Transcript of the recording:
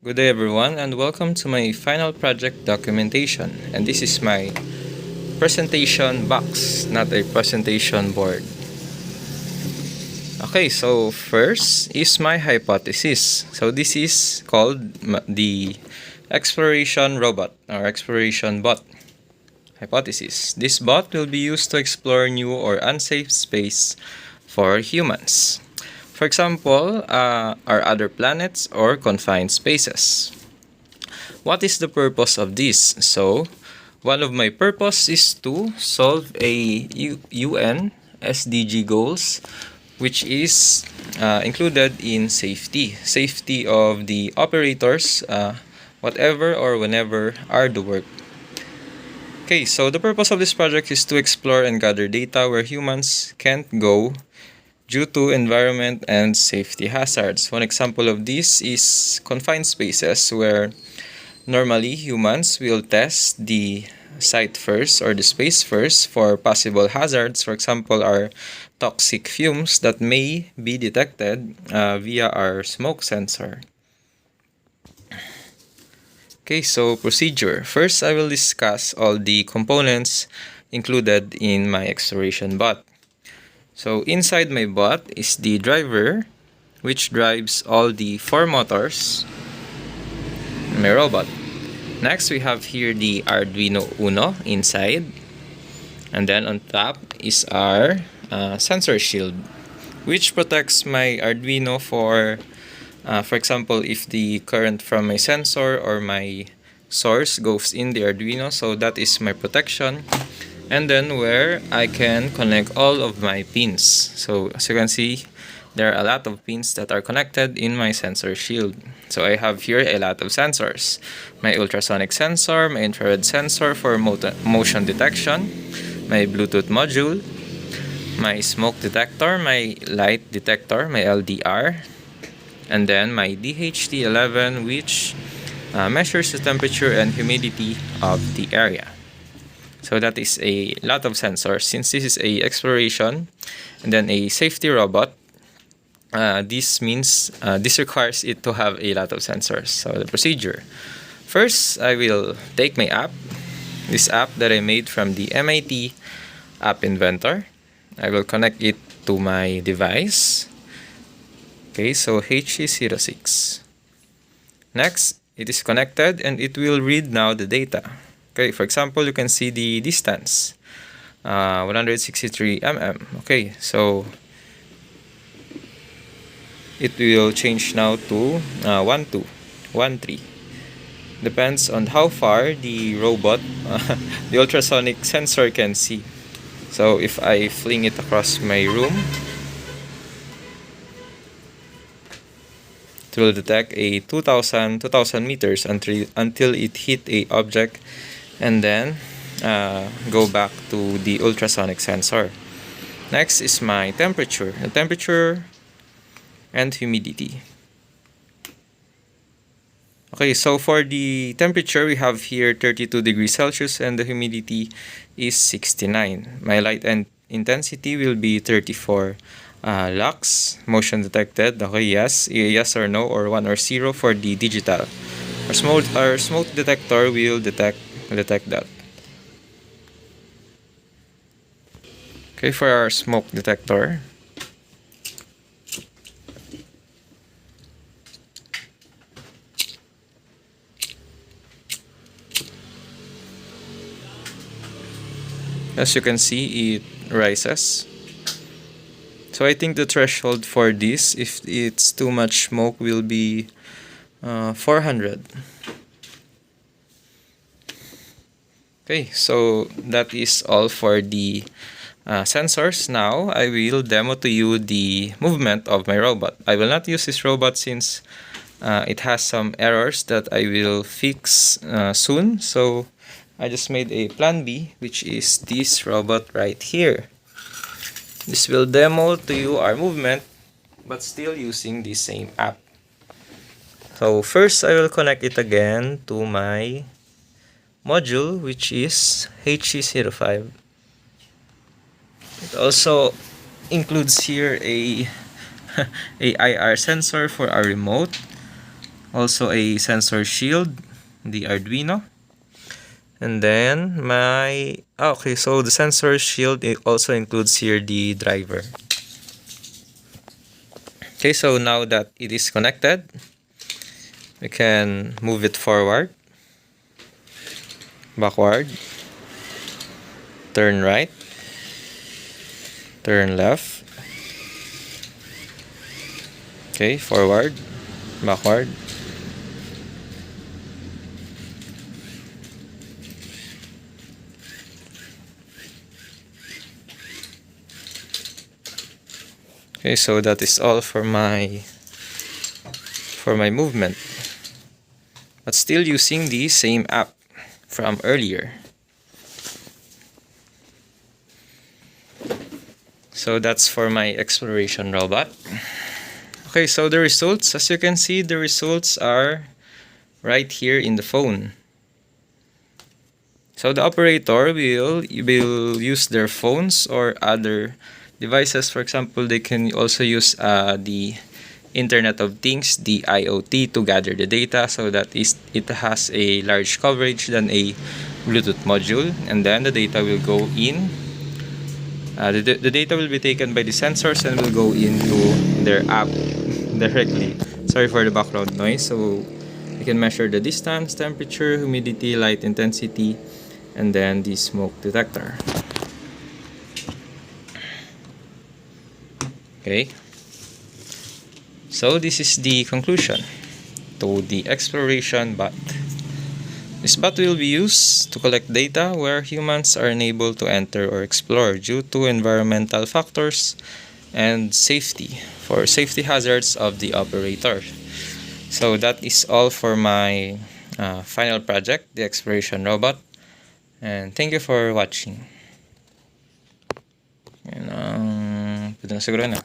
Good day everyone and welcome to my final project documentation, and this is my presentation box, not a presentation board. Okay, so first is my hypothesis. So this is called the exploration robot or exploration bot hypothesis. This bot will be used to explore new or unsafe space for humans. For example, are other planets or confined spaces. What is the purpose of this? So, one of my purpose is to solve a UN SDG goals, which is included in safety of the operators, whatever or whenever are the work. Okay, so the purpose of this project is to explore and gather data where humans can't go due to environment and safety hazards. One example of this is confined spaces where normally humans will test the site first or the space first for possible hazards. For example, are toxic fumes that may be detected via our smoke sensor. Okay, so procedure. First, I will discuss all the components included in my exploration bot. So inside my bot is the driver, which drives all the 4 motors in my robot. Next, we have here the Arduino Uno inside. And then on top is our sensor shield, which protects my Arduino for example, if the current from my sensor or my source goes in the Arduino. So that is my protection. And then where I can connect all of my pins. So as you can see, there are a lot of pins that are connected in my sensor shield. So I have here a lot of sensors. My ultrasonic sensor, my infrared sensor for motion detection, my Bluetooth module, my smoke detector, my light detector, my LDR, and then my DHT11, which measures the temperature and humidity of the area. So that is a lot of sensors. Since this is a exploration and then a safety robot, this requires it to have a lot of sensors. So the procedure. First, I will take my app, this app that I made from the MIT App Inventor. I will connect it to my device. Okay, so HE06. Next, it is connected and it will read now the data. Okay, for example, you can see the distance, 163 mm. Okay, so it will change now to 13. Depends on how far the robot, the ultrasonic sensor can see. So if I fling it across my room, it will detect a 2000 meters until it hit a object, and then go back to the ultrasonic sensor. Next is my temperature. The temperature and humidity. Okay, so for the temperature, we have here 32 degrees Celsius and the humidity is 69. My light and intensity will be 34 lux. Motion detected. Okay, yes or no, or 1 or 0 for the digital. Our smoke detector will detect that. Okay, for our smoke detector, as you can see, it rises. So I think the threshold for this, if it's too much smoke, will be 400. Okay, so that is all for the sensors. Now I will demo to you the movement of my robot. I will not use this robot since it has some errors that I will fix soon. So I just made a plan B, which is this robot right here. This will demo to you our movement, but still using the same app. So first, I will connect it again to my module, which is HE05. It also includes here a IR sensor for our remote, Also a sensor shield, the Arduino. And then okay, so the sensor shield, it also includes here the driver. Okay, so now that it is connected, we can move it forward, backward, turn right, turn left. Okay, forward, backward. Okay, so that is all for my movement, but still using the same app from earlier. So that's for my exploration robot. Okay, so the results, as you can see, the results are right here in the phone. So the operator will use their phones or other devices. For example, they can also use the Internet of Things, the IoT, to gather the data, so that it has a large coverage than a Bluetooth module, and then the data will go in. The data will be taken by the sensors and will go into their app directly. Sorry for the background noise. So you can measure the distance, temperature, humidity, light intensity, and then the smoke detector. Okay, so this is the conclusion to the exploration bot. This bot will be used to collect data where humans are unable to enter or explore due to environmental factors and safety hazards of the operator. So that is all for my final project, the exploration robot, and thank you for watching. Yan ang, pwede na siguro na.